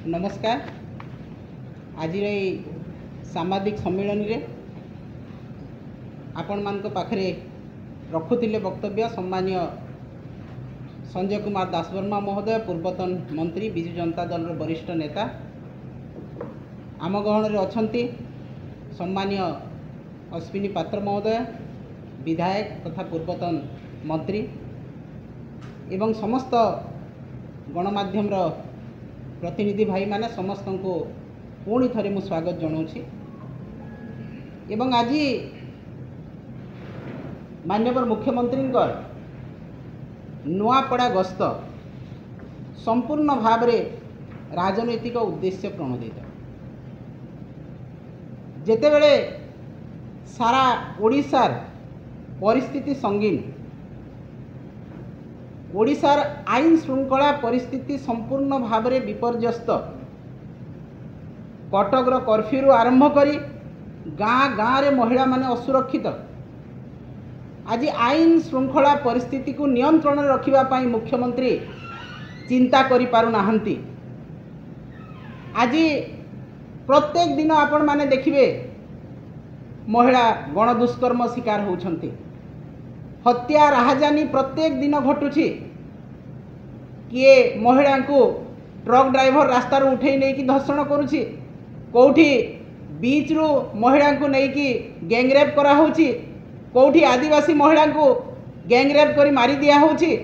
नमस्कार। आज सामाजिक सम्मेलन रे आपण मान पाखरे रखुले वक्तव्य सम्मानीय संजय कुमार दासवर्मा महोदय, पूर्वतन मंत्री, विजु जनता दल वरिष्ठ नेता। आम गहन में अच्छा सम्मानीय अश्विनी पात्र महोदय, विधायक तथा पूर्वतन मंत्री एवं समस्त गणमाध्यम प्रतिनिधि भाई माने समस्त को पुणी थे मु स्वागत जनाऊँगी। एवं आज माननीय मुख्यमंत्री नुआपड़ा गस्त संपूर्ण भाव में राजनैतिक उद्देश्य प्रणोदित। जेतेबेले सारा ओडिशार परिस्थिति संगीन, ओडिशार आईन श्रृंखला परिस्थिति संपूर्ण भाव में विपर्यस्त, कटकर कर्फ्यू आरंभ करी गाँ गाँ रे महिला माने असुरक्षित। आज आईन श्रृंखला परिस्थिति को नियंत्रण रखिबा पाई मुख्यमंत्री चिंता करि पारु नाहंती। आज प्रत्येक दिन आपण माने देखिबे महिला गण दुष्कर्म शिकार होउछंती, हत्या राहजानी प्रत्येक दिन घटुछि। किए महिला को ट्रक ड्राइवर रास्ता उठे नहीं कि धर्षण करुछि, कौटी बीच रु महिला को नहीं कि गैंगरेप करा होछि, कौटी आदिवासी महिला को गैंगरेप करी मारी दिया होछि।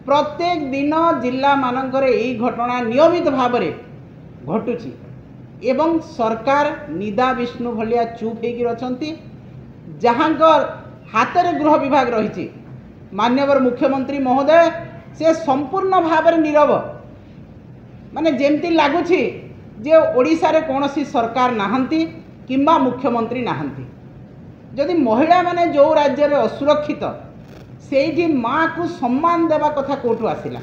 प्रत्येक दिन जिला मानकर यही घटना नियमित भाव में घटुछि एवं सरकार निदा विष्णु भलिया चुप होकर अछंती। जहाँकर हाथ में गृह विभाग रही, माननीय मुख्यमंत्री महोदय से संपूर्ण भाव में नीरव, माने जेमती लगुछि जे ओडिशा रे कोनोसी सरकार नाहंती किंबा मुख्यमंत्री नाहंती। जदि महिला माने जो राज्य रे असुरक्षित सेठी माँ को सम्मान देवा कथा कोठू आसिला।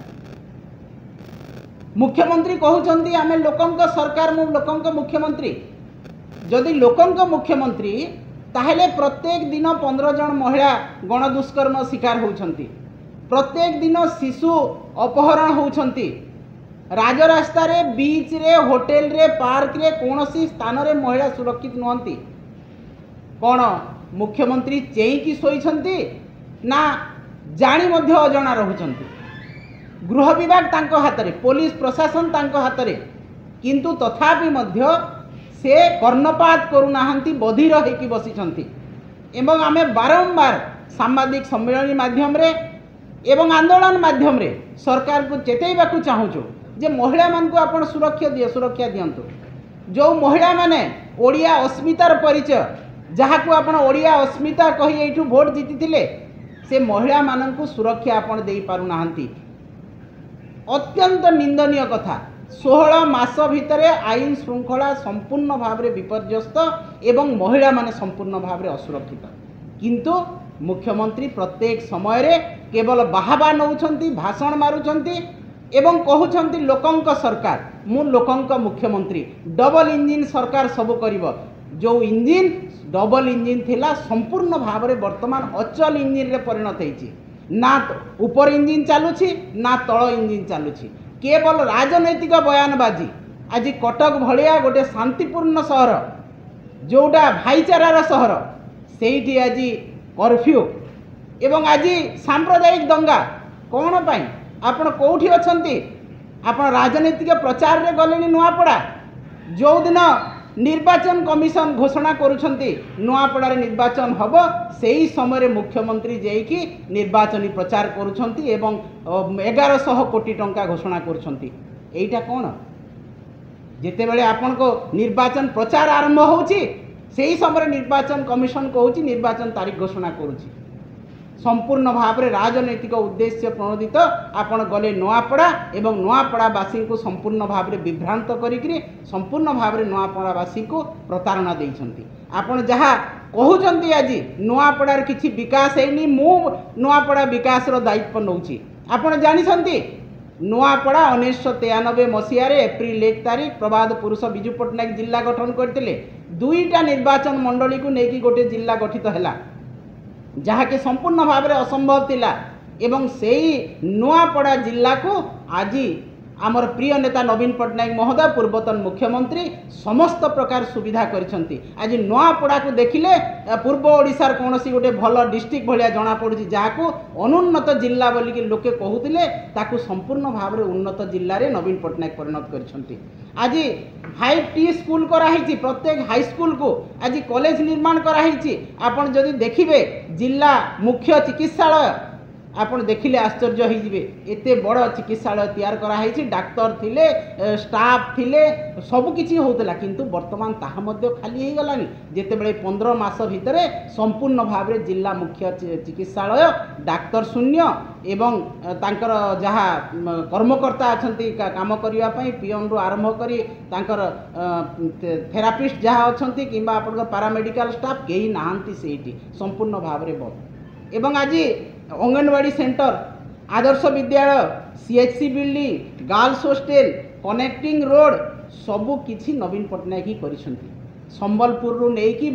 मुख्यमंत्री कहउचंती आमे लोकंक सरकार, मु लोकंक मुख्यमंत्री। जदि लोकंक मुख्यमंत्री ताहेले प्रत्येक दिन 15 जन महिला गण दुष्कर्म शिकार होउछंती, प्रत्येक दिन शिशु अपहरण होउछंती। राजरास्ता रे, बीच रे, होटेल रे, पार्क रे कोनोसी स्थान रे महिला सुरक्षित नहंती। कौन मुख्यमंत्री चेईकी शोइछंती ना जानी मध्य अजଣା रहुछंती? गृह विभाग तांको हाथ रे, पुलिस प्रशासन तांको हाथ रे, किंतु तथापि मध्य से कर्णपात करूनाहांती, बधिर होइकी बसिछंती। एवं आमे बारंबार सामाजिक सम्मेलन माध्यम रे एवं आंदोलन माध्यम रे सरकार को चेतैबाकू चाहूँ जे महिला मान को आपण सुरक्षा दियंतु। जो महिला माने ओडिया अस्मितार परिचय, जहाँ को आपण ओडिया अस्मिता कही एठू भोट जीतिथिले, से महिला मानन को सुरक्षा आपण देई पारु नाहंती। अत्यंत निंदनीय कथा। 16 मास भितरे आईन श्रृंखला संपूर्ण भाव में विपर्यस्त एवं महिला माने संपूर्ण भाव में असुरक्षित, किंतु मुख्यमंत्री प्रत्येक समय रे केवल बाहाबा नौछंती, भाषण मारुछंती एवं कहउछंती लोकंक सरकार, मु लोकंक मुख्यमंत्री। डबल इंजिन सरकार सब करिवो। जो इंजिन डबल इंजिन थिला संपूर्ण भाव में वर्तमान अचल इंजिन रे परिणत होईछि। ना ऊपर इंजिन चालुछि ना तल इंजिन चालुछि, केवल राजनैतिक बयानबाजी। आज कटक भलिया गोटे शांतिपूर्ण सहर, जोटा भाईचारार सहर, सेठी आज कर्फ्यू एवं आज सांप्रदायिक दंगा कौन पाई? आपण कोठी अछंती? आपण राजनैतिक प्रचार रे गलेनी नुआपड़ा। जो दिन निर्वाचन कमिशन घोषणा करुछंती नुआपड़ा रे निर्वाचन हब, सेही समय मुख्यमंत्री जेकी निर्वाचनी प्रचार करुछंती एवं 1100 कोटी टंका घोषणा करुछंती। एइटा कौन? जेतेबेले आपण को निर्वाचन प्रचार आरंभ होउची, सेही समय निर्वाचन कमिशन कहूची निर्वाचन तारीख घोषणा करुची। संपूर्ण भाव में राजनैतिक उद्देश्य प्रणोदित आपण गले नुआपड़ा एवं नुआपड़ावासी को संपूर्ण भाव में विभ्रांत करिकरी संपूर्ण भाव में नुआपड़ावासी को प्रतारणा देइछंती। आपण जहाँ कहउचंती आज नुआपड़ार किछि विकास हेनी, मु नुआपड़ा विकास रो दायित्व नउची। आपण जानिछंती नुआपड़ा 1993 मसीह एप्रिल 1 तारीख प्रबाद पुरुष विजु पट्टनायक जिला गठन करते। 2टा निर्वाचन मंडली को लेकिन गोटे जिला गठित है, जहाँकि संपूर्ण भाव में असंभव थिला एवं सेही नुआपड़ा जिला को आज आमर प्रिय नेता नवीन पट्टनायक महोदय पूर्वतन मुख्यमंत्री समस्त प्रकार सुविधा करिसंती। आज नुआपड़ा को देखिले पूर्व ओडिशार कौन सी गोटे भल डिस्ट्रिक्ट भाया जना पड़ी जहाँ अनुन्नत जिला बोलिक लोके कहूले ताकू संपूर्ण भाव में उन्नत जिले में नवीन पट्टनायक परिणत करिसंती। आज 5T स्कूल कराई प्रत्येक हाईस्कूल को आज कॉलेज निर्माण कराई। आपन जदि देखिबे जिला मुख्य चिकित्सालय आपन देखिले आश्चर्य होइजिबे एते बड़ चिकित्सालय तैयार कराई। डाक्तर थिले स्टाफ थिले सब किछि होतला किंतु वर्तमान ताहा मध्य खाली हो गलानी जेते बेले 15 मास भितरे संपूर्ण भाव में जिला मुख्य चिकित्सालय डाक्तर शून्य एवं तांकर जहा कर्मकर्ता अछंती काम करिया पई पीएन रु आरंभ करी तांकर थेरापिस्ट जहा अछंती किंबा आपन पैरामेडिकल स्टाफ केही नाहंती सेठी संपूर्ण भाव में बंद। एवं आज anganwadi centre Adarsh Vidyalaya CHC building girls hostel connecting road सबू किछि नवीन पट्टनायक ही करिसंती। संबलपुर रु नेकी